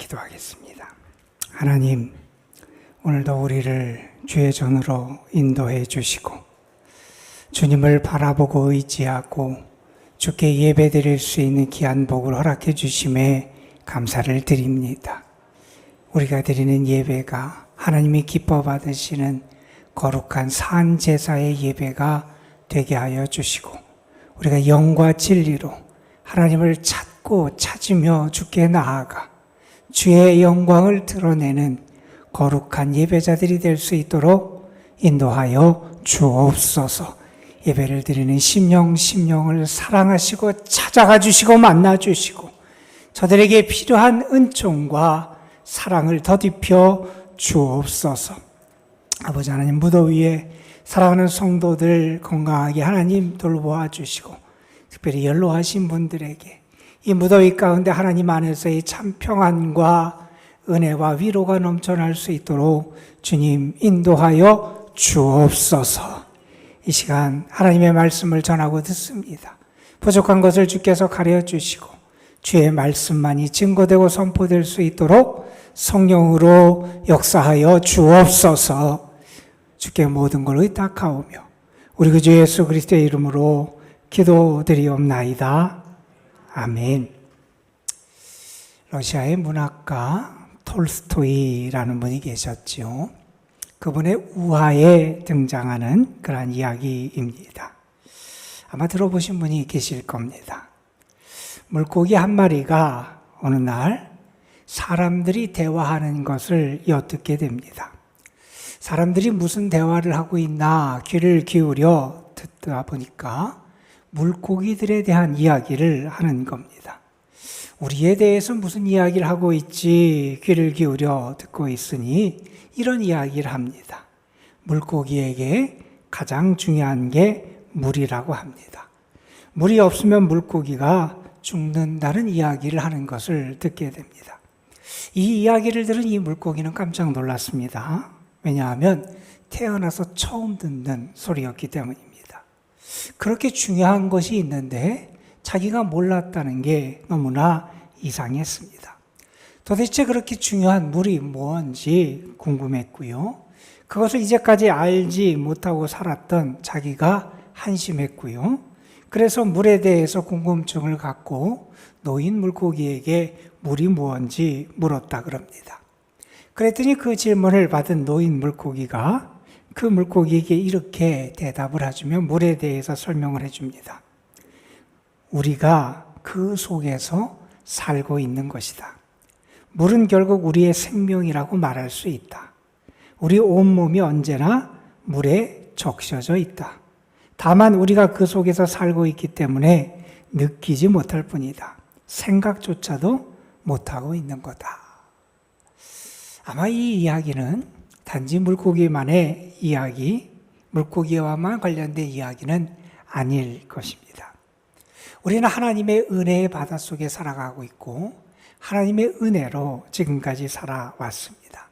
기도하겠습니다. 하나님, 오늘도 우리를 주의 전으로 인도해 주시고 주님을 바라보고 의지하고 주께 예배드릴 수 있는 귀한 복을 허락해 주심에 감사를 드립니다. 우리가 드리는 예배가 하나님이 기뻐 받으시는 거룩한 산 제사의 예배가 되게 하여 주시고 우리가 영과 진리로 하나님을 찾고 찾으며 주께 나아가 주의 영광을 드러내는 거룩한 예배자들이 될 수 있도록 인도하여 주옵소서. 예배를 드리는 심령을 사랑하시고 찾아가 주시고 만나 주시고 저들에게 필요한 은총과 사랑을 더딥혀 주옵소서. 아버지 하나님, 무더위에 사랑하는 성도들 건강하게 하나님 돌보아 주시고 특별히 연로하신 분들에게 이 무더위 가운데 하나님 안에서의 참 평안과 은혜와 위로가 넘쳐날 수 있도록 주님 인도하여 주옵소서. 이 시간 하나님의 말씀을 전하고 듣습니다. 부족한 것을 주께서 가려 주시고 주의 말씀만이 증거되고 선포될 수 있도록 성령으로 역사하여 주옵소서. 주께 모든 걸 의탁하오며 우리 구주 예수 그리스도의 이름으로 기도드리옵나이다. 아멘. 러시아의 문학가 톨스토이라는 분이 계셨죠. 그분의 우화에 등장하는 그러한 이야기입니다. 아마 들어보신 분이 계실 겁니다. 물고기 한 마리가 어느 날 사람들이 대화하는 것을 엿듣게 됩니다. 사람들이 무슨 대화를 하고 있나 귀를 기울여 듣다 보니까 물고기들에 대한 이야기를 하는 겁니다. 우리에 대해서 무슨 이야기를 하고 있지 귀를 기울여 듣고 있으니 이런 이야기를 합니다. 물고기에게 가장 중요한 게 물이라고 합니다. 물이 없으면 물고기가 죽는다는 이야기를 하는 것을 듣게 됩니다. 이 이야기를 들은 이 물고기는 깜짝 놀랐습니다. 왜냐하면 태어나서 처음 듣는 소리였기 때문입니다. 그렇게 중요한 것이 있는데 자기가 몰랐다는 게 너무나 이상했습니다. 도대체 그렇게 중요한 물이 뭔지 궁금했고요. 그것을 이제까지 알지 못하고 살았던 자기가 한심했고요. 그래서 물에 대해서 궁금증을 갖고 노인 물고기에게 물이 뭔지 물었다 그럽니다. 그랬더니 그 질문을 받은 노인 물고기가 그 물고기에게 이렇게 대답을 해주며 물에 대해서 설명을 해줍니다. 우리가 그 속에서 살고 있는 것이다. 물은 결국 우리의 생명이라고 말할 수 있다. 우리 온몸이 언제나 물에 적셔져 있다. 다만 우리가 그 속에서 살고 있기 때문에 느끼지 못할 뿐이다. 생각조차도 못하고 있는 거다. 아마 이 이야기는 단지 물고기만의 이야기, 물고기와만 관련된 이야기는 아닐 것입니다. 우리는 하나님의 은혜의 바닷속에 살아가고 있고 하나님의 은혜로 지금까지 살아왔습니다.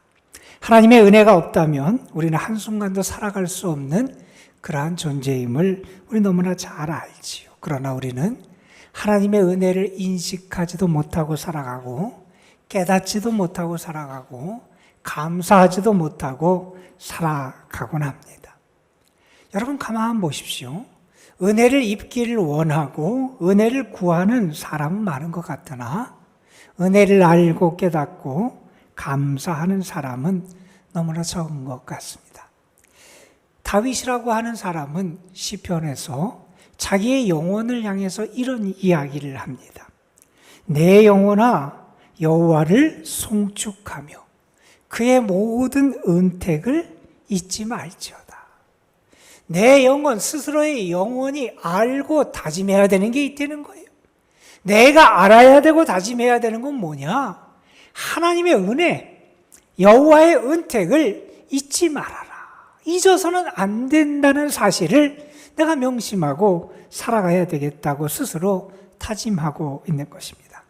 하나님의 은혜가 없다면 우리는 한순간도 살아갈 수 없는 그러한 존재임을 우리 너무나 잘 알지요. 그러나 우리는 하나님의 은혜를 인식하지도 못하고 살아가고 깨닫지도 못하고 살아가고 감사하지도 못하고 살아가곤 합니다. 여러분 가만 보십시오. 은혜를 입기를 원하고 은혜를 구하는 사람은 많은 것 같으나 은혜를 알고 깨닫고 감사하는 사람은 너무나 적은 것 같습니다. 다윗이라고 하는 사람은 시편에서 자기의 영혼을 향해서 이런 이야기를 합니다. 내 영혼아 여호와를 송축하며 그의 모든 은택을 잊지 말지어다. 내 영혼, 스스로의 영혼이 알고 다짐해야 되는 게 있다는 거예요. 내가 알아야 되고 다짐해야 되는 건 뭐냐? 하나님의 은혜, 여호와의 은택을 잊지 말아라. 잊어서는 안 된다는 사실을 내가 명심하고 살아가야 되겠다고 스스로 다짐하고 있는 것입니다.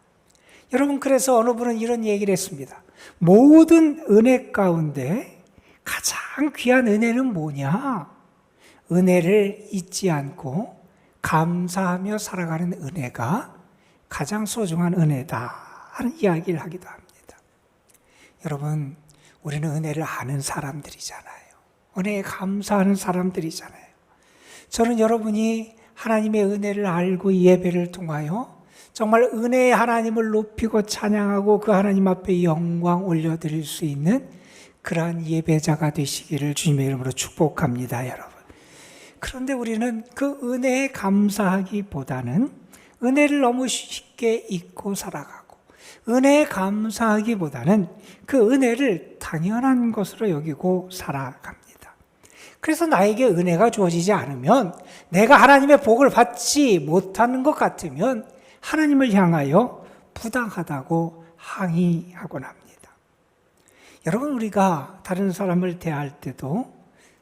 여러분, 그래서 어느 분은 이런 얘기를 했습니다. 모든 은혜 가운데 가장 귀한 은혜는 뭐냐? 은혜를 잊지 않고 감사하며 살아가는 은혜가 가장 소중한 은혜다 하는 이야기를 하기도 합니다. 여러분, 우리는 은혜를 아는 사람들이잖아요. 은혜에 감사하는 사람들이잖아요. 저는 여러분이 하나님의 은혜를 알고 이 예배를 통하여 정말 은혜의 하나님을 높이고 찬양하고 그 하나님 앞에 영광 올려드릴 수 있는 그러한 예배자가 되시기를 주님의 이름으로 축복합니다, 여러분. 그런데 우리는 그 은혜에 감사하기보다는 은혜를 너무 쉽게 잊고 살아가고, 은혜에 감사하기보다는 그 은혜를 당연한 것으로 여기고 살아갑니다. 그래서 나에게 은혜가 주어지지 않으면, 내가 하나님의 복을 받지 못하는 것 같으면 하나님을 향하여 부당하다고 항의하곤 합니다. 여러분, 우리가 다른 사람을 대할 때도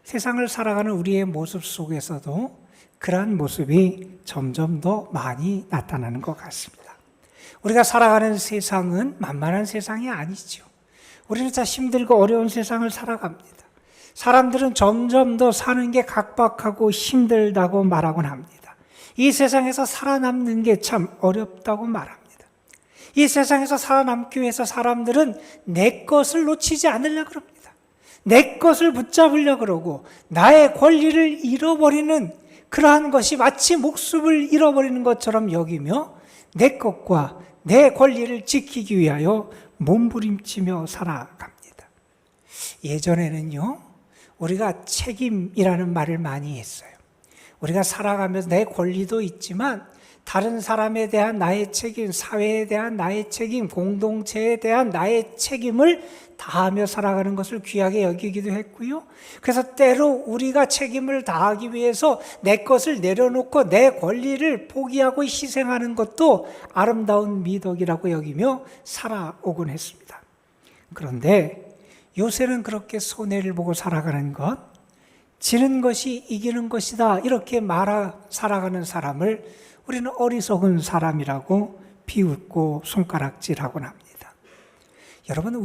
세상을 살아가는 우리의 모습 속에서도 그러한 모습이 점점 더 많이 나타나는 것 같습니다. 우리가 살아가는 세상은 만만한 세상이 아니죠. 우리는 참 힘들고 어려운 세상을 살아갑니다. 사람들은 점점 더 사는 게 각박하고 힘들다고 말하곤 합니다. 이 세상에서 살아남는 게 참 어렵다고 말합니다. 이 세상에서 살아남기 위해서 사람들은 내 것을 놓치지 않으려고 그럽니다. 내 것을 붙잡으려고 그러고 나의 권리를 잃어버리는 그러한 것이 마치 목숨을 잃어버리는 것처럼 여기며 내 것과 내 권리를 지키기 위하여 몸부림치며 살아갑니다. 예전에는요, 우리가 책임이라는 말을 많이 했어요. 우리가 살아가면서 내 권리도 있지만 다른 사람에 대한 나의 책임, 사회에 대한 나의 책임, 공동체에 대한 나의 책임을 다하며 살아가는 것을 귀하게 여기기도 했고요. 그래서 때로 우리가 책임을 다하기 위해서 내 것을 내려놓고 내 권리를 포기하고 희생하는 것도 아름다운 미덕이라고 여기며 살아오곤 했습니다. 그런데 요새는 그렇게 손해를 보고 살아가는 것, 지는 것이 이기는 것이다, 이렇게 살아가는 사람을 우리는 어리석은 사람이라고 비웃고 손가락질하곤 합니다. 여러분,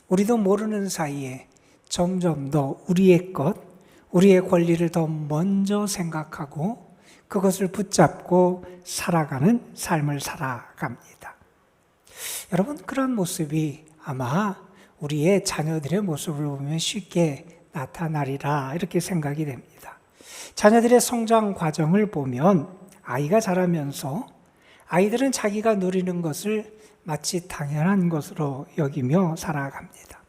우리도 모르는 사이에 점점 더 우리의 것, 우리의 권리를 더 먼저 생각하고 그것을 붙잡고 살아가는 삶을 살아갑니다. 여러분, 그런 모습이 아마 우리의 자녀들의 모습을 보면 쉽게 나타나리라, 이렇게 생각이 됩니다. 자녀들의 성장 과정을 보면 아이가 자라면서 아이들은 자기가 누리는 것을 마치 당연한 것으로 여기며 살아갑니다.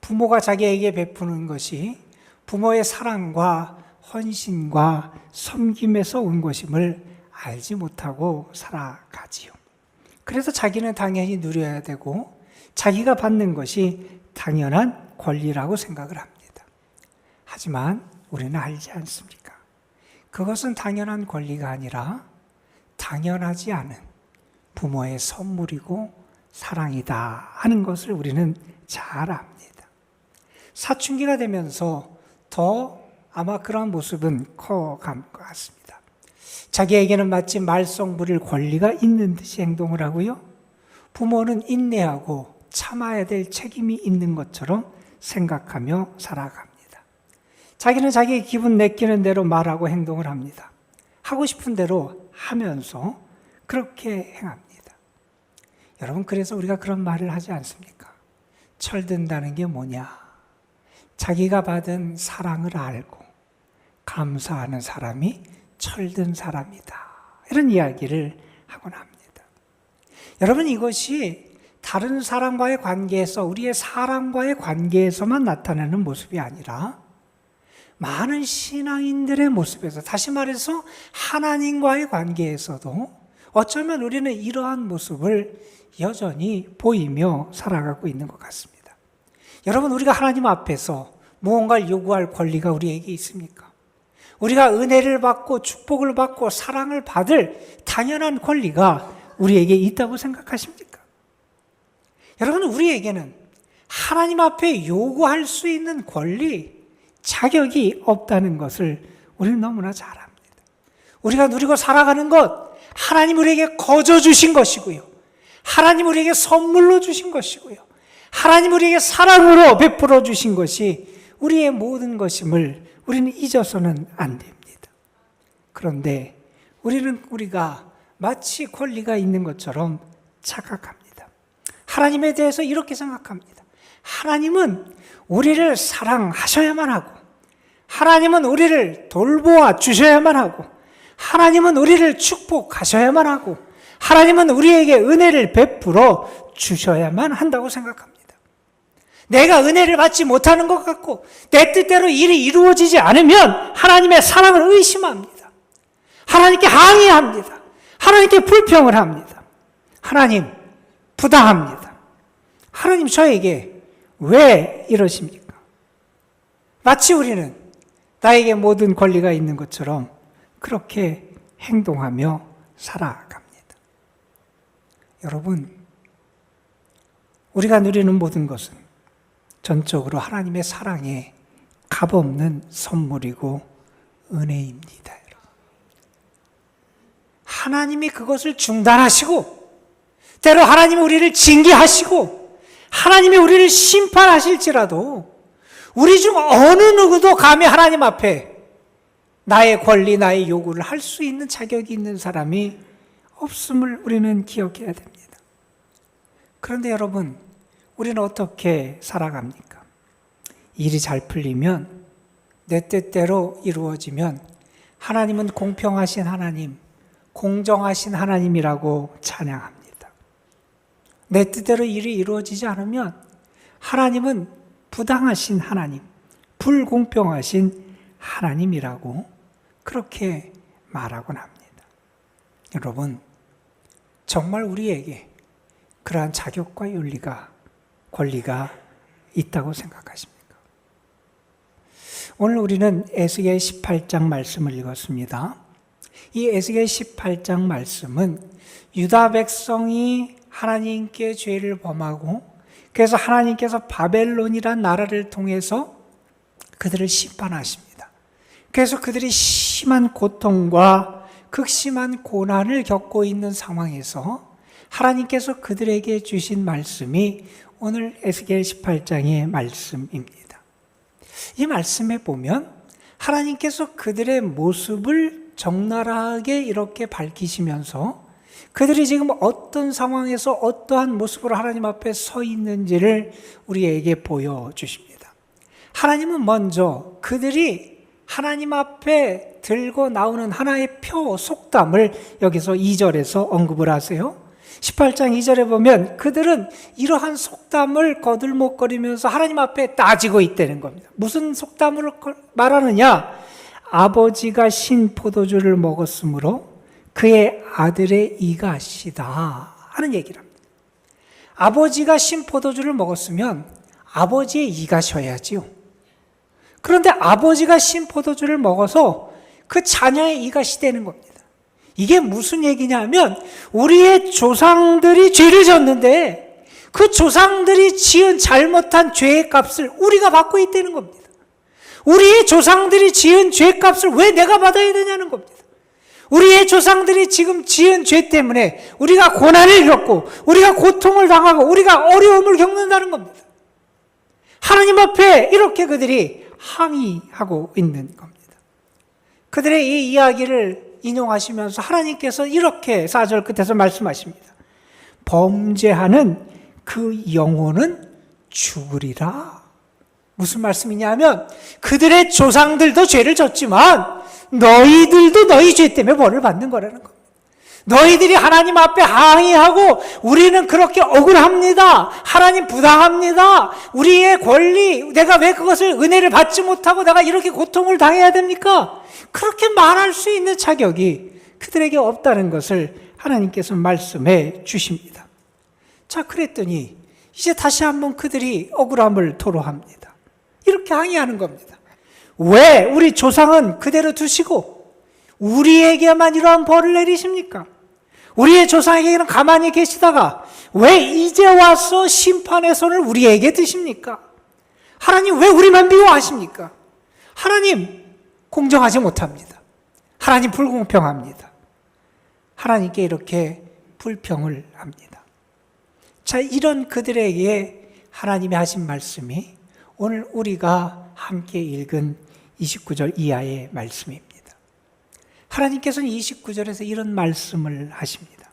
부모가 자기에게 베푸는 것이 부모의 사랑과 헌신과 섬김에서 온 것임을 알지 못하고 살아가지요. 그래서 자기는 당연히 누려야 되고 자기가 받는 것이 당연한 권리라고 생각을 합니다. 하지만 우리는 알지 않습니까? 그것은 당연한 권리가 아니라 당연하지 않은 부모의 선물이고 사랑이다 하는 것을 우리는 잘 압니다. 사춘기가 되면서 더 아마 그런 모습은 커간 것 같습니다. 자기에게는 마치 말썽 부릴 권리가 있는 듯이 행동을 하고요. 부모는 인내하고 참아야 될 책임이 있는 것처럼 생각하며 살아갑니다. 자기는 자기의 기분 내키는 대로 말하고 행동을 합니다. 하고 싶은 대로 하면서 그렇게 행합니다. 여러분, 그래서 우리가 그런 말을 하지 않습니까? 철든다는 게 뭐냐? 자기가 받은 사랑을 알고 감사하는 사람이 철든 사람이다, 이런 이야기를 하곤 합니다. 여러분, 이것이 다른 사람과의 관계에서, 우리의 사람과의 관계에서만 나타나는 모습이 아니라 많은 신앙인들의 모습에서, 다시 말해서 하나님과의 관계에서도 어쩌면 우리는 이러한 모습을 여전히 보이며 살아가고 있는 것 같습니다. 여러분, 우리가 하나님 앞에서 무언가를 요구할 권리가 우리에게 있습니까? 우리가 은혜를 받고 축복을 받고 사랑을 받을 당연한 권리가 우리에게 있다고 생각하십니까? 여러분, 우리에게는 하나님 앞에 요구할 수 있는 권리, 자격이 없다는 것을 우리는 너무나 잘 압니다. 우리가 누리고 살아가는 것, 하나님 우리에게 거저 주신 것이고요. 하나님 우리에게 선물로 주신 것이고요. 하나님 우리에게 사랑으로 베풀어 주신 것이 우리의 모든 것임을 우리는 잊어서는 안 됩니다. 그런데 우리가 마치 권리가 있는 것처럼 착각합니다. 하나님에 대해서 이렇게 생각합니다. 하나님은 우리를 사랑하셔야만 하고, 하나님은 우리를 돌보아 주셔야만 하고, 하나님은 우리를 축복하셔야만 하고, 하나님은 우리에게 은혜를 베풀어 주셔야만 한다고 생각합니다. 내가 은혜를 받지 못하는 것 같고 내 뜻대로 일이 이루어지지 않으면 하나님의 사랑을 의심합니다. 하나님께 항의합니다. 하나님께 불평을 합니다. 하나님, 부당합니다. 하나님, 저에게 왜 이러십니까? 마치 우리는 나에게 모든 권리가 있는 것처럼 그렇게 행동하며 살아갑니다. 여러분, 우리가 누리는 모든 것은 전적으로 하나님의 사랑의 값없는 선물이고 은혜입니다. 하나님이 그것을 중단하시고, 때로 하나님이 우리를 징계하시고, 하나님이 우리를 심판하실지라도 우리 중 어느 누구도 감히 하나님 앞에 나의 권리, 나의 요구를 할 수 있는 자격이 있는 사람이 없음을 우리는 기억해야 됩니다. 그런데 여러분, 우리는 어떻게 살아갑니까? 일이 잘 풀리면, 내 뜻대로 이루어지면 하나님은 공평하신 하나님, 공정하신 하나님이라고 찬양합니다. 내 뜻대로 일이 이루어지지 않으면 하나님은 부당하신 하나님, 불공평하신 하나님이라고 그렇게 말하곤 합니다. 여러분, 정말 우리에게 그러한 자격과 권리가 있다고 생각하십니까? 오늘 우리는 에스겔 18장 말씀을 읽었습니다. 이 에스겔 18장 말씀은 유다 백성이 하나님께 죄를 범하고, 그래서 하나님께서 바벨론이란 나라를 통해서 그들을 심판하십니다. 그래서 그들이 심한 고통과 극심한 고난을 겪고 있는 상황에서 하나님께서 그들에게 주신 말씀이 오늘 에스겔 18장의 말씀입니다. 이 말씀에 보면 하나님께서 그들의 모습을 적나라하게 이렇게 밝히시면서 그들이 지금 어떤 상황에서 어떠한 모습으로 하나님 앞에 서 있는지를 우리에게 보여주십니다. 하나님은 먼저 그들이 하나님 앞에 들고 나오는 하나의 표, 속담을 여기서 2절에서 언급을 하세요. 18장 2절에 보면 그들은 이러한 속담을 거들먹거리면서 하나님 앞에 따지고 있다는 겁니다. 무슨 속담을 말하느냐? 아버지가 신 포도주를 먹었으므로 그의 아들의 이가 시다 하는 얘기를 합니다. 아버지가 신 포도주를 먹었으면 아버지의 이가 셔야지요. 그런데 아버지가 신 포도주를 먹어서 그 자녀의 이가 시되는 겁니다. 이게 무슨 얘기냐면 우리의 조상들이 죄를 졌는데 그 조상들이 지은 잘못한 죄의 값을 우리가 받고 있다는 겁니다. 우리의 조상들이 지은 죄 값을 왜 내가 받아야 되냐는 겁니다. 우리의 조상들이 지금 지은 죄 때문에 우리가 고난을 겪고 우리가 고통을 당하고 우리가 어려움을 겪는다는 겁니다. 하나님 앞에 이렇게 그들이 항의하고 있는 겁니다. 그들의 이 이야기를 인용하시면서 하나님께서 이렇게 4절 끝에서 말씀하십니다. 범죄하는 그 영혼은 죽으리라. 무슨 말씀이냐면 그들의 조상들도 죄를 졌지만 너희들도 너희 죄 때문에 벌을 받는 거라는 겁니다. 너희들이 하나님 앞에 항의하고 우리는 그렇게 억울합니다. 하나님 부당합니다. 우리의 권리, 내가 왜 그것을 은혜를 받지 못하고 내가 이렇게 고통을 당해야 됩니까? 그렇게 말할 수 있는 자격이 그들에게 없다는 것을 하나님께서 말씀해 주십니다. 자, 그랬더니 이제 다시 한번 그들이 억울함을 토로합니다. 이렇게 항의하는 겁니다. 왜 우리 조상은 그대로 두시고 우리에게만 이러한 벌을 내리십니까? 우리의 조상에게는 가만히 계시다가 왜 이제 와서 심판의 손을 우리에게 드십니까? 하나님 왜 우리만 미워하십니까? 하나님 공정하지 못합니다. 하나님 불공평합니다. 하나님께 이렇게 불평을 합니다. 자, 이런 그들에게 하나님이 하신 말씀이 오늘 우리가 함께 읽은 29절 이하의 말씀입니다. 하나님께서는 29절에서 이런 말씀을 하십니다.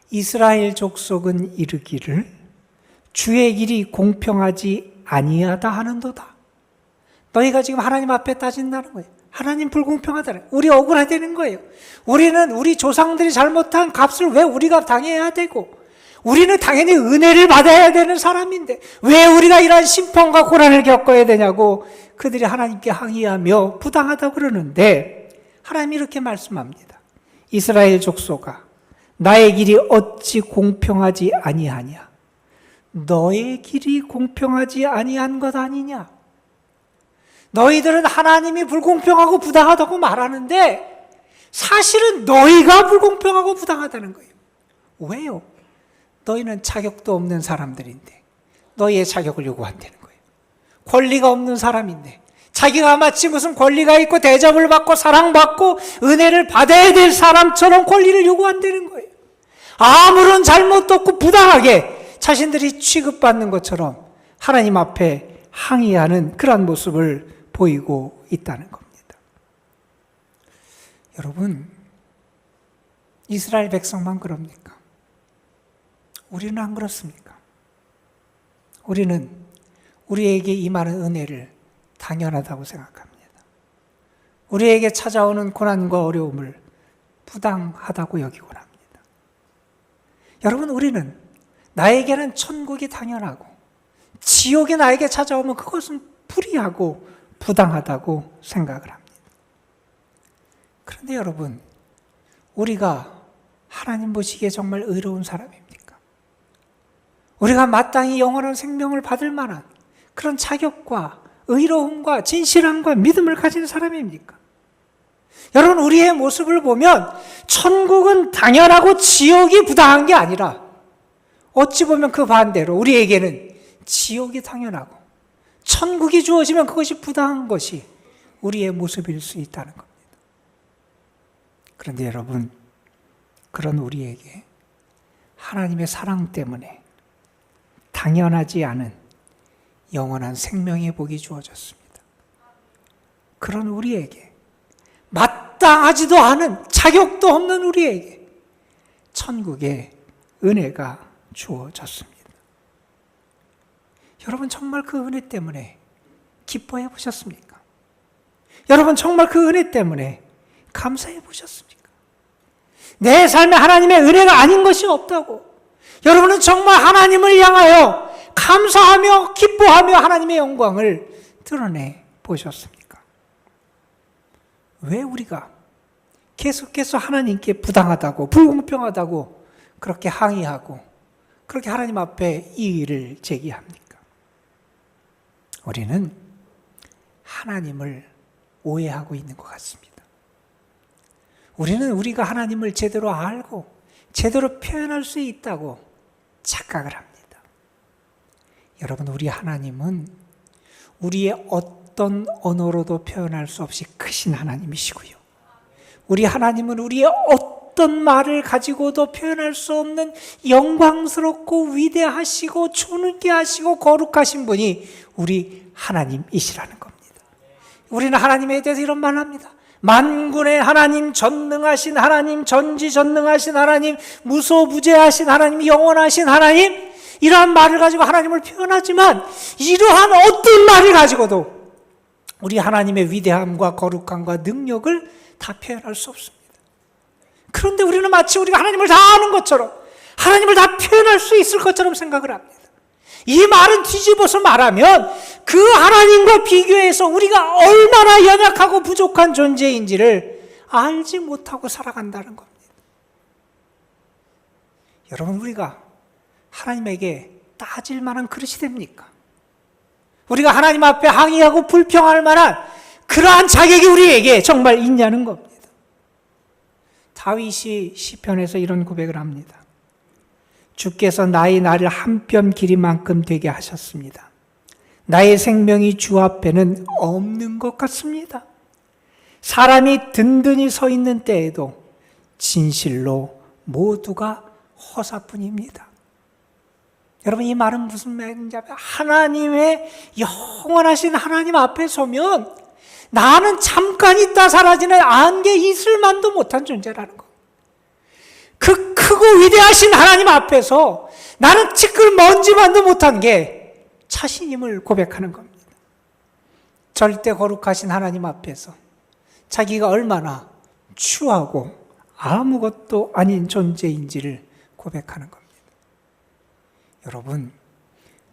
이스라엘 족속은 이르기를 주의 길이 공평하지 아니하다 하는도다. 너희가 지금 하나님 앞에 따진다는 거예요. 하나님 불공평하다는 거예요. 우리 억울하다는 거예요. 우리는 우리 조상들이 잘못한 값을 왜 우리가 당해야 되고, 우리는 당연히 은혜를 받아야 되는 사람인데 왜 우리가 이러한 심판과 고난을 겪어야 되냐고 그들이 하나님께 항의하며 부당하다고 그러는데, 하나님이 이렇게 말씀합니다. 이스라엘 족속아, 나의 길이 어찌 공평하지 아니하냐? 너의 길이 공평하지 아니한 것 아니냐? 너희들은 하나님이 불공평하고 부당하다고 말하는데 사실은 너희가 불공평하고 부당하다는 거예요. 왜요? 너희는 자격도 없는 사람들인데 너희의 자격을 요구한다는 거예요. 권리가 없는 사람인데 자기가 마치 무슨 권리가 있고 대접을 받고 사랑받고 은혜를 받아야 될 사람처럼 권리를 요구한다는 거예요. 아무런 잘못도 없고 부당하게 자신들이 취급받는 것처럼 하나님 앞에 항의하는 그러한 모습을 보이고 있다는 겁니다. 여러분, 이스라엘 백성만 그럽니까? 우리는 안 그렇습니까? 우리는 우리에게 임하는 은혜를 당연하다고 생각합니다. 우리에게 찾아오는 고난과 어려움을 부당하다고 여기곤 합니다. 여러분, 우리는 나에게는 천국이 당연하고 지옥이 나에게 찾아오면 그것은 불의하고 부당하다고 생각을 합니다. 그런데 여러분, 우리가 하나님 보시기에 정말 의로운 사람입니까? 우리가 마땅히 영원한 생명을 받을 만한 그런 자격과 의로움과 진실함과 믿음을 가진 사람입니까? 여러분, 우리의 모습을 보면 천국은 당연하고 지옥이 부당한 게 아니라 어찌 보면 그 반대로 우리에게는 지옥이 당연하고 천국이 주어지면 그것이 부당한 것이 우리의 모습일 수 있다는 겁니다. 그런데 여러분, 그런 우리에게 하나님의 사랑 때문에 당연하지 않은 영원한 생명의 복이 주어졌습니다. 그런 우리에게, 마땅하지도 않은 자격도 없는 우리에게 천국의 은혜가 주어졌습니다. 여러분, 정말 그 은혜 때문에 기뻐해 보셨습니까? 여러분, 정말 그 은혜 때문에 감사해 보셨습니까? 내 삶에 하나님의 은혜가 아닌 것이 없다고 여러분은 정말 하나님을 향하여 감사하며 기뻐하며 하나님의 영광을 드러내 보셨습니까? 왜 우리가 계속해서 하나님께 부당하다고 불공평하다고 그렇게 항의하고 그렇게 하나님 앞에 이의를 제기합니까? 우리는 하나님을 오해하고 있는 것 같습니다. 우리는 우리가 하나님을 제대로 알고 제대로 표현할 수 있다고 착각을 합니다. 여러분, 우리 하나님은 우리의 어떤 언어로도 표현할 수 없이 크신 하나님이시고요. 우리 하나님은 우리의 어떤 말을 가지고도 표현할 수 없는 영광스럽고 위대하시고 존귀하시고 거룩하신 분이 우리 하나님이시라는 겁니다. 우리는 하나님에 대해서 이런 말을 합니다. 만군의 하나님, 전능하신 하나님, 전지전능하신 하나님, 무소부재하신 하나님, 영원하신 하나님, 이러한 말을 가지고 하나님을 표현하지만 이러한 어떤 말을 가지고도 우리 하나님의 위대함과 거룩함과 능력을 다 표현할 수 없습니다. 그런데 우리는 마치 우리가 하나님을 다 아는 것처럼 하나님을 다 표현할 수 있을 것처럼 생각을 합니다. 이 말은 뒤집어서 말하면 그 하나님과 비교해서 우리가 얼마나 연약하고 부족한 존재인지를 알지 못하고 살아간다는 겁니다. 여러분, 우리가 하나님에게 따질 만한 그릇이 됩니까? 우리가 하나님 앞에 항의하고 불평할 만한 그러한 자격이 우리에게 정말 있냐는 겁니다. 다윗이 시편에서 이런 고백을 합니다. 주께서 나의 날을 한 뼘 길이만큼 되게 하셨습니다. 나의 생명이 주 앞에는 없는 것 같습니다. 사람이 든든히 서 있는 때에도 진실로 모두가 허사뿐입니다. 여러분, 이 말은 무슨 말인지 아세요? 하나님의 영원하신 하나님 앞에 서면 나는 잠깐 있다 사라지는 안개 이슬만도 못한 존재라는 거. 그 크고 위대하신 하나님 앞에서 나는 티끌먼지만도 못한 게 자신임을 고백하는 겁니다. 절대 거룩하신 하나님 앞에서 자기가 얼마나 추하고 아무것도 아닌 존재인지를 고백하는 겁니다. 여러분,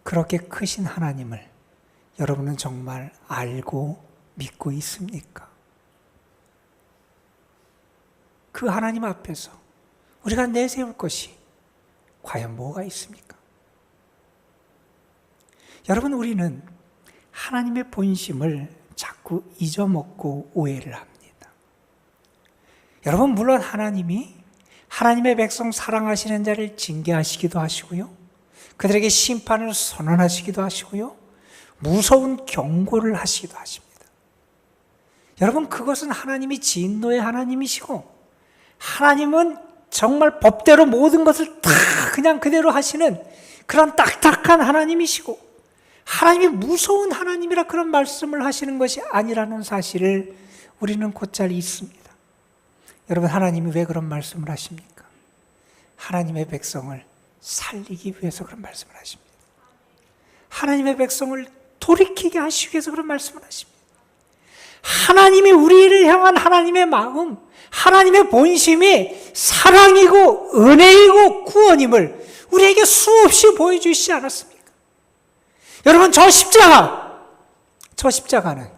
그렇게 크신 하나님을 여러분은 정말 알고 믿고 있습니까? 그 하나님 앞에서 우리가 내세울 것이 과연 뭐가 있습니까? 여러분, 우리는 하나님의 본심을 자꾸 잊어먹고 오해를 합니다. 여러분, 물론 하나님이 하나님의 백성 사랑하시는 자를 징계하시기도 하시고요, 그들에게 심판을 선언하시기도 하시고요, 무서운 경고를 하시기도 하십니다. 여러분, 그것은 하나님이 진노의 하나님이시고, 하나님은 정말 법대로 모든 것을 다 그냥 그대로 하시는 그런 딱딱한 하나님이시고, 하나님이 무서운 하나님이라 그런 말씀을 하시는 것이 아니라는 사실을 우리는 곧잘 잊습니다. 여러분, 하나님이 왜 그런 말씀을 하십니까? 하나님의 백성을 살리기 위해서 그런 말씀을 하십니다. 하나님의 백성을 돌이키게 하시기 위해서 그런 말씀을 하십니다. 하나님이 우리를 향한 하나님의 마음, 하나님의 본심이 사랑이고 은혜이고 구원임을 우리에게 수없이 보여주시지 않았습니까? 여러분, 저 십자가는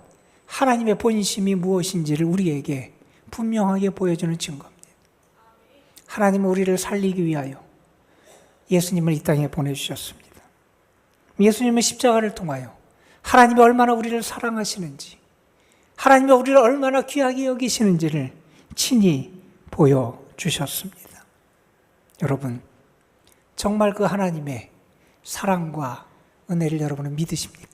하나님의 본심이 무엇인지를 우리에게 분명하게 보여주는 증거입니다. 하나님은 우리를 살리기 위하여 예수님을 이 땅에 보내주셨습니다. 예수님은 십자가를 통하여 하나님이 얼마나 우리를 사랑하시는지, 하나님이 우리를 얼마나 귀하게 여기시는지를 친히 보여주셨습니다. 여러분, 정말 그 하나님의 사랑과 은혜를 여러분은 믿으십니까?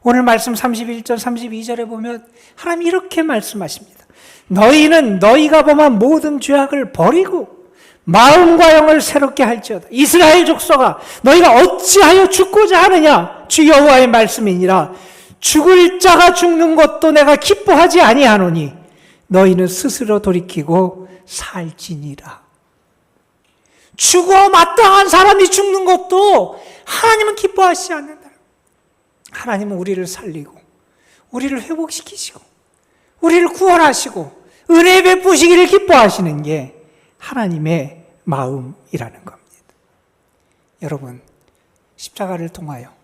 오늘 말씀 31절, 32절에 보면 하나님이 이렇게 말씀하십니다. 너희는 너희가 범한 모든 죄악을 버리고 마음과 영을 새롭게 할지어다. 이스라엘 족속아, 너희가 어찌하여 죽고자 하느냐? 주 여호와의 말씀이니라. 죽을 자가 죽는 것도 내가 기뻐하지 아니하노니 너희는 스스로 돌이키고 살지니라. 죽어 마땅한 사람이 죽는 것도 하나님은 기뻐하시지 않는다. 하나님은 우리를 살리고 우리를 회복시키시고 우리를 구원하시고 은혜 베푸시기를 기뻐하시는 게 하나님의 마음이라는 겁니다. 여러분, 십자가를 통하여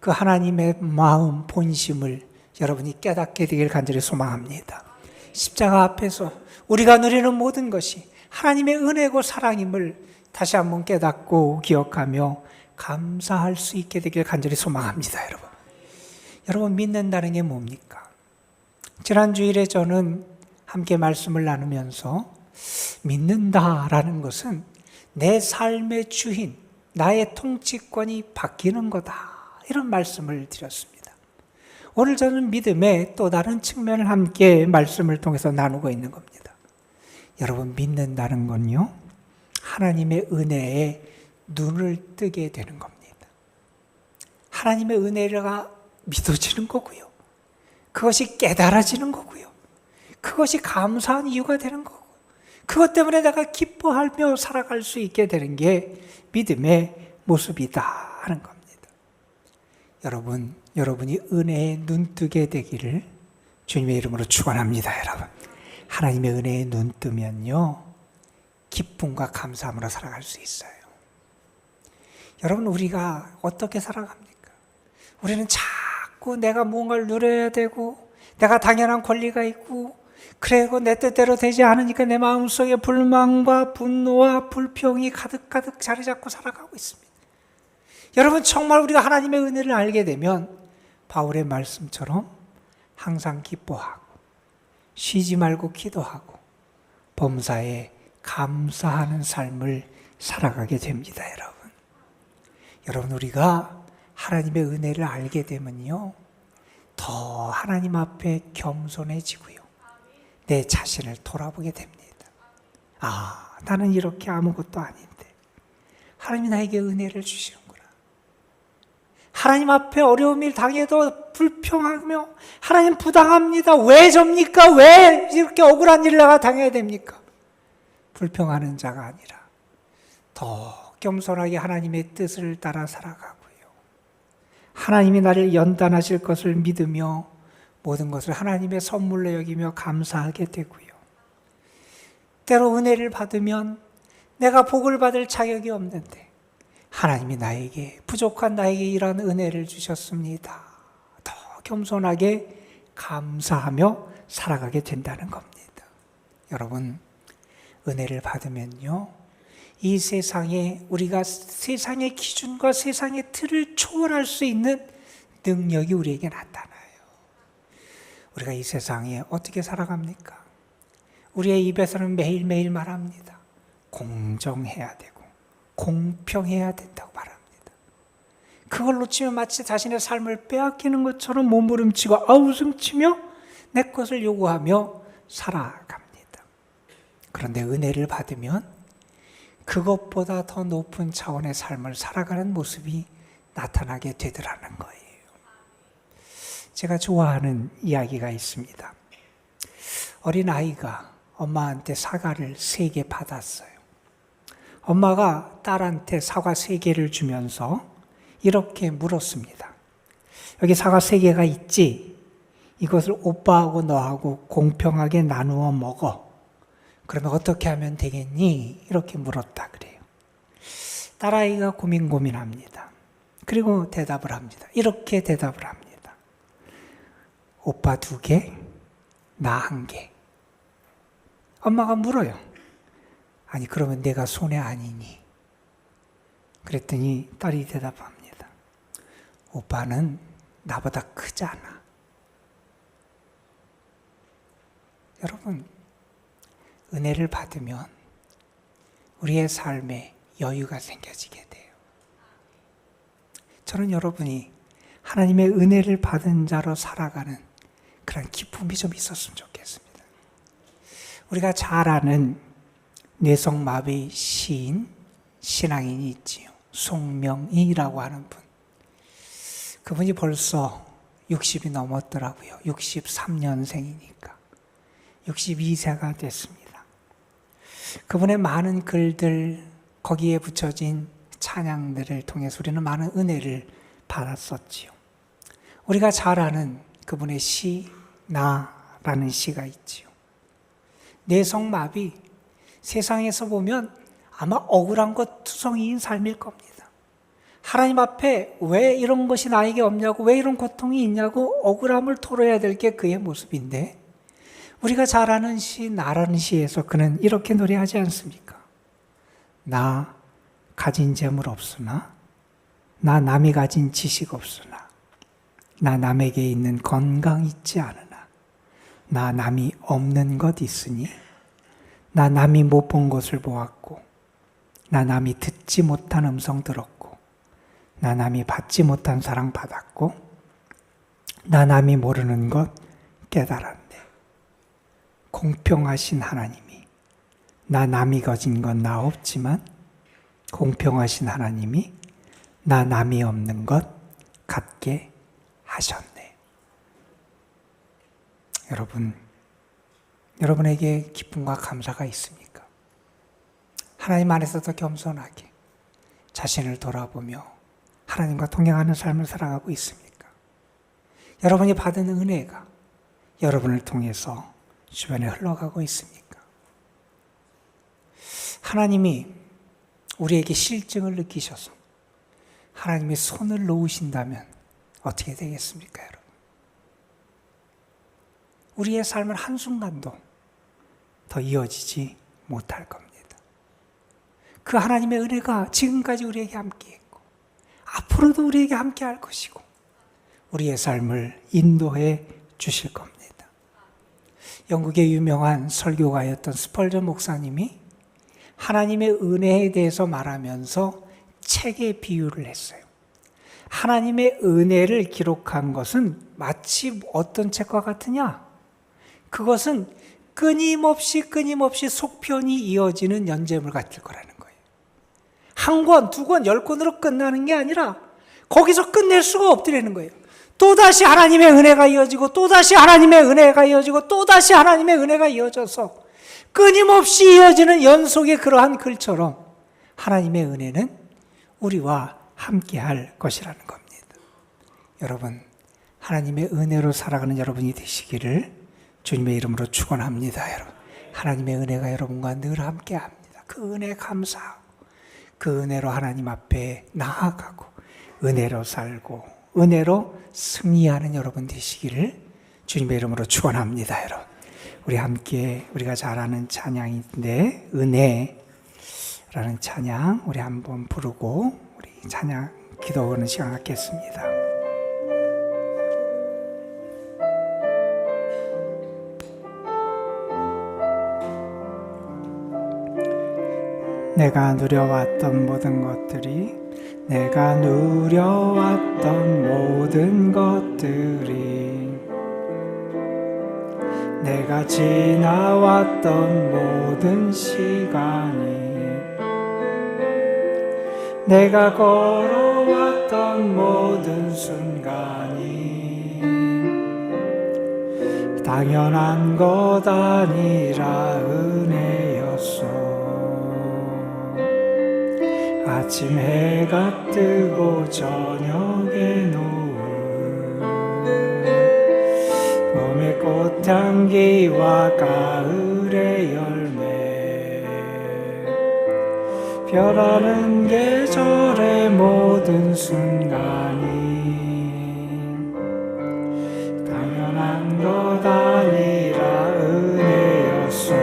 그 하나님의 마음, 본심을 여러분이 깨닫게 되길 간절히 소망합니다. 십자가 앞에서 우리가 누리는 모든 것이 하나님의 은혜고 사랑임을 다시 한번 깨닫고 기억하며 감사할 수 있게 되길 간절히 소망합니다. 여러분, 믿는다는 게 뭡니까? 지난 주일에 저는 함께 말씀을 나누면서 믿는다라는 것은 내 삶의 주인, 나의 통치권이 바뀌는 거다, 이런 말씀을 드렸습니다. 오늘 저는 믿음의 또 다른 측면을 함께 말씀을 통해서 나누고 있는 겁니다. 여러분, 믿는다는 건요, 하나님의 은혜에 눈을 뜨게 되는 겁니다. 하나님의 은혜가 믿어지는 거고요, 그것이 깨달아지는 거고요, 그것이 감사한 이유가 되는 거고, 그것 때문에 내가 기뻐하며 살아갈 수 있게 되는 게 믿음의 모습이다 하는 겁니다. 여러분이 은혜에 눈뜨게 되기를 주님의 이름으로 축원합니다. 여러분, 하나님의 은혜에 눈뜨면요, 기쁨과 감사함으로 살아갈 수 있어요. 여러분, 우리가 어떻게 살아갑니까? 우리는 자꾸 내가 무언가를 누려야 되고, 내가 당연한 권리가 있고, 그리고 내 뜻대로 되지 않으니까 내 마음속에 불만과 분노와 불평이 가득가득 자리 잡고 살아가고 있습니다. 여러분, 정말 우리가 하나님의 은혜를 알게 되면 바울의 말씀처럼 항상 기뻐하고 쉬지 말고 기도하고 범사에 감사하는 삶을 살아가게 됩니다. 여러분, 우리가 하나님의 은혜를 알게 되면요, 더 하나님 앞에 겸손해지고요, 내 자신을 돌아보게 됩니다. 아, 나는 이렇게 아무것도 아닌데 하나님이 나에게 은혜를 주시는구나. 하나님 앞에 어려움을 당해도 불평하며 하나님 부당합니다, 왜 접니까? 왜 이렇게 억울한 일을 내가 당해야 됩니까? 불평하는 자가 아니라 더 겸손하게 하나님의 뜻을 따라 살아가고요. 하나님이 나를 연단하실 것을 믿으며 모든 것을 하나님의 선물로 여기며 감사하게 되고요. 때로 은혜를 받으면 내가 복을 받을 자격이 없는데 하나님이 나에게, 부족한 나에게 이런 은혜를 주셨습니다. 더 겸손하게 감사하며 살아가게 된다는 겁니다. 여러분, 은혜를 받으면요, 이 세상에, 우리가 세상의 기준과 세상의 틀을 초월할 수 있는 능력이 우리에게 나타나요. 우리가 이 세상에 어떻게 살아갑니까? 우리의 입에서는 매일매일 말합니다. 공정해야 되고 공평해야 된다고 말합니다. 그걸 놓치면 마치 자신의 삶을 빼앗기는 것처럼 몸부림치고 아우성치며 내 것을 요구하며 살아갑니다. 그런데 은혜를 받으면 그것보다 더 높은 차원의 삶을 살아가는 모습이 나타나게 되더라는 거예요. 제가 좋아하는 이야기가 있습니다. 어린아이가 엄마한테 사과를 3개 받았어요. 엄마가 딸한테 사과 3개를 주면서 이렇게 물었습니다. 여기 사과 3개가 있지? 이것을 오빠하고 너하고 공평하게 나누어 먹어. 그러면 어떻게 하면 되겠니? 이렇게 물었다 그래요. 딸아이가 고민합니다. 그리고 대답을 합니다. 이렇게 대답을 합니다. 오빠 2개, 나 1개. 엄마가 물어요. 아니, 그러면 내가 손해 아니니? 그랬더니 딸이 대답합니다. 오빠는 나보다 크잖아. 여러분, 은혜를 받으면 우리의 삶에 여유가 생겨지게 돼요. 저는 여러분이 하나님의 은혜를 받은 자로 살아가는 그런 기쁨이 좀 있었으면 좋겠습니다. 우리가 잘 아는 뇌성마비 시인, 신앙인이 있지요. 송명이라고 하는 분. 그분이 벌써 60이 넘었더라고요. 63년생이니까. 62세가 됐습니다. 그분의 많은 글들, 거기에 붙여진 찬양들을 통해서 우리는 많은 은혜를 받았었지요. 우리가 잘 아는 그분의 시, 나라는 시가 있지요. 뇌성마비, 세상에서 보면 아마 억울한 것 투성이인 삶일 겁니다. 하나님 앞에 왜 이런 것이 나에게 없냐고, 왜 이런 고통이 있냐고 억울함을 토로해야 될 게 그의 모습인데, 우리가 잘 아는 시, 나라는 시에서 그는 이렇게 노래하지 않습니까? 나 가진 재물 없으나, 나 남이 가진 지식 없으나, 나 남에게 있는 건강 있지 않으나, 나 남이 없는 것 있으니, 나 남이 못 본 것을 보았고, 나 남이 듣지 못한 음성 들었고, 나 남이 받지 못한 사랑 받았고, 나 남이 모르는 것 깨달았네. 공평하신 하나님이, 나 남이 가진 건 나 없지만 공평하신 하나님이 나 남이 없는 것 갖게 하셨네. 여러분, 여러분에게 기쁨과 감사가 있습니까? 하나님 안에서 더 겸손하게 자신을 돌아보며 하나님과 동행하는 삶을 살아가고 있습니까? 여러분이 받은 은혜가 여러분을 통해서 주변에 흘러가고 있습니까? 하나님이 우리에게 실증을 느끼셔서 하나님의 손을 놓으신다면 어떻게 되겠습니까, 여러분? 우리의 삶은 한순간도 더 이어지지 못할 겁니다. 그 하나님의 은혜가 지금까지 우리에게 함께했고 앞으로도 우리에게 함께할 것이고 우리의 삶을 인도해 주실 겁니다. 영국의 유명한 설교가였던 스펄전 목사님이 하나님의 은혜에 대해서 말하면서 책에 비유를 했어요. 하나님의 은혜를 기록한 것은 마치 어떤 책과 같으냐? 그것은 끊임없이 속편이 이어지는 연재물 같을 거라는 거예요. 한 권, 2권, 10권으로 끝나는 게 아니라 거기서 끝낼 수가 없더라는 거예요. 또다시 하나님의 은혜가 이어지고 또다시 하나님의 은혜가 이어지고 또다시 하나님의 은혜가 이어져서 끊임없이 이어지는 연속의 그러한 글처럼 하나님의 은혜는 우리와 함께할 것이라는 겁니다. 여러분, 하나님의 은혜로 살아가는 여러분이 되시기를 주님의 이름으로 축원합니다. 여러분, 하나님의 은혜가 여러분과 늘 함께합니다. 그 은혜 감사하고 그 은혜로 하나님 앞에 나아가고 은혜로 살고 은혜로 승리하는 여러분 되시기를 주님의 이름으로 축원합니다. 여러분, 우리 함께 우리가 잘 아는 찬양인데 은혜라는 찬양 우리 한번 부르고 우리 찬양 기도하는 시간 갖겠습니다. 내가 누려왔던 모든 것들이 내가 누려왔던 모든 것들이 내가 지나왔던 모든 시간이 내가 걸어왔던 모든 순간이 당연한 것 아니라 은혜였어. 아침 해가 뜨고 저녁에 노을 봄의 꽃향기와 가을의 열매 별하는 계절의 모든 순간이 당연한 것 아니라 은혜였어.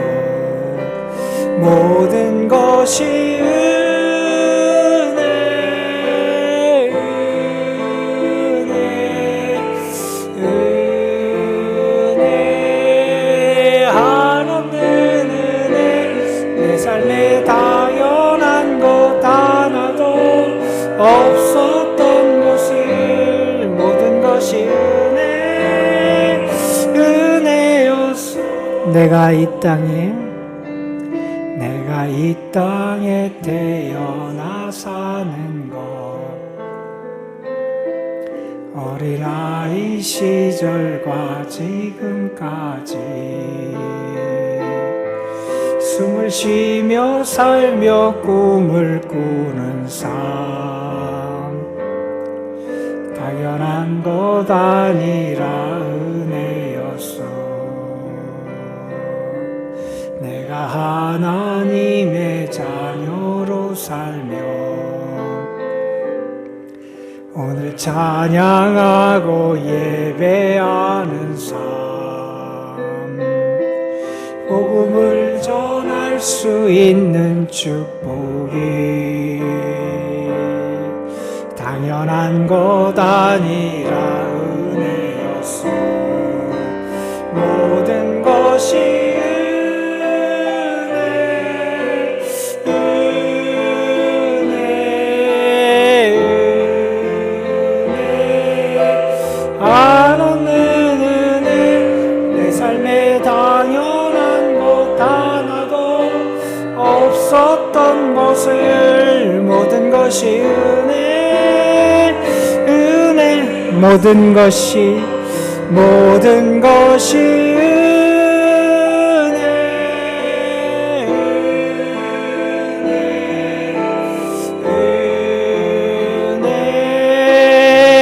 모든 것이 당연한 것 하나도 없었던 것을 모든 것이 은혜였어. 내가 이 땅에 태어나 사는 것 어린아이 시절과 지금까지 숨을 쉬며 살며 꿈을 꾸는 삶 당연한 것 아니라 은혜였어. 내가 하나님의 자녀로 살며 오늘 찬양하고 예배하는 삶 복음을 전할 수 있는 축복이 당연한 것 아니라 은혜였어. 모든 것이 안 없는 은혜 내 삶에 당연한 것 하나도 없었던 것을 모든 것이 은혜 모든 것이 은혜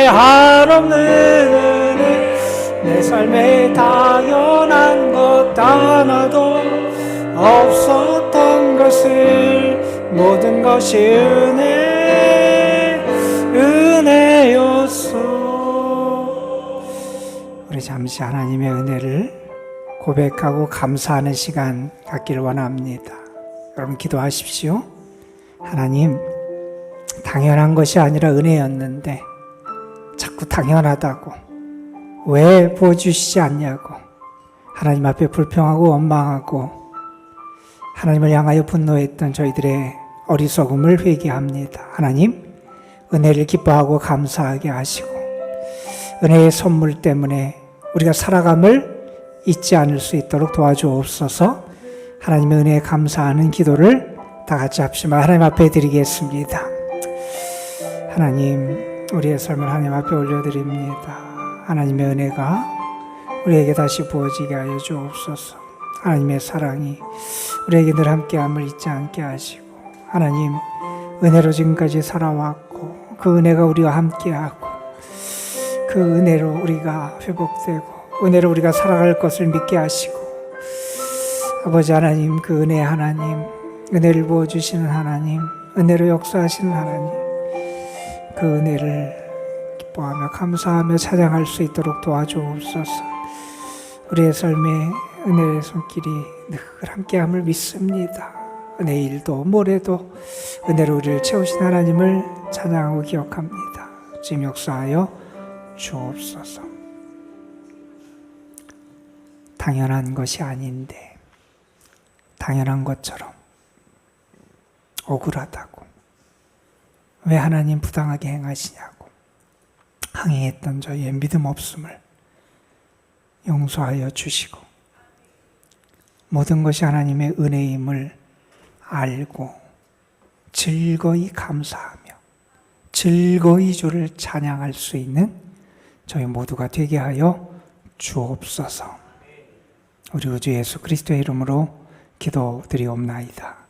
한없는 은혜 내 삶에 당연한 것 하나도 없었던 것을 모든 것이 은혜였어. 우리 잠시 하나님의 은혜를 고백하고 감사하는 시간 갖기를 원합니다. 여러분 기도하십시오. 하나님, 당연한 것이 아니라 은혜였는데 자꾸 당연하다고 왜 보여주시지 않냐고 하나님 앞에 불평하고 원망하고 하나님을 향하여 분노했던 저희들의 어리석음을 회개합니다. 하나님, 은혜를 기뻐하고 감사하게 하시고 은혜의 선물 때문에 우리가 살아감을 잊지 않을 수 있도록 도와주옵소서. 하나님의 은혜에 감사하는 기도를 다 같이 합시면 하나님 앞에 드리겠습니다. 하나님, 우리의 삶을 하나님 앞에 올려드립니다. 하나님의 은혜가 우리에게 다시 부어지게 하여 주옵소서. 하나님의 사랑이 우리에게 늘 함께함을 잊지 않게 하시고 하나님, 은혜로 지금까지 살아왔고 그 은혜가 우리와 함께하고 그 은혜로 우리가 회복되고 은혜로 우리가 살아갈 것을 믿게 하시고 아버지 하나님, 그 은혜 하나님, 은혜를 부어주시는 하나님, 은혜로 역사하시는 하나님, 그 은혜를 기뻐하며 감사하며 찬양할 수 있도록 도와주옵소서. 우리의 삶에 은혜의 손길이 늘 함께함을 믿습니다. 내일도 모레도 은혜로 우리를 채우신 하나님을 찬양하고 기억합니다. 지금 역사하여 주옵소서. 당연한 것이 아닌데 당연한 것처럼 억울하다고 왜 하나님 부당하게 행하시냐고 항의했던 저희의 믿음 없음을 용서하여 주시고 모든 것이 하나님의 은혜임을 알고 즐거이 감사하며 즐거이 주를 찬양할 수 있는 저희 모두가 되게 하여 주옵소서. 우리 구주 예수 그리스도의 이름으로 기도드리옵나이다.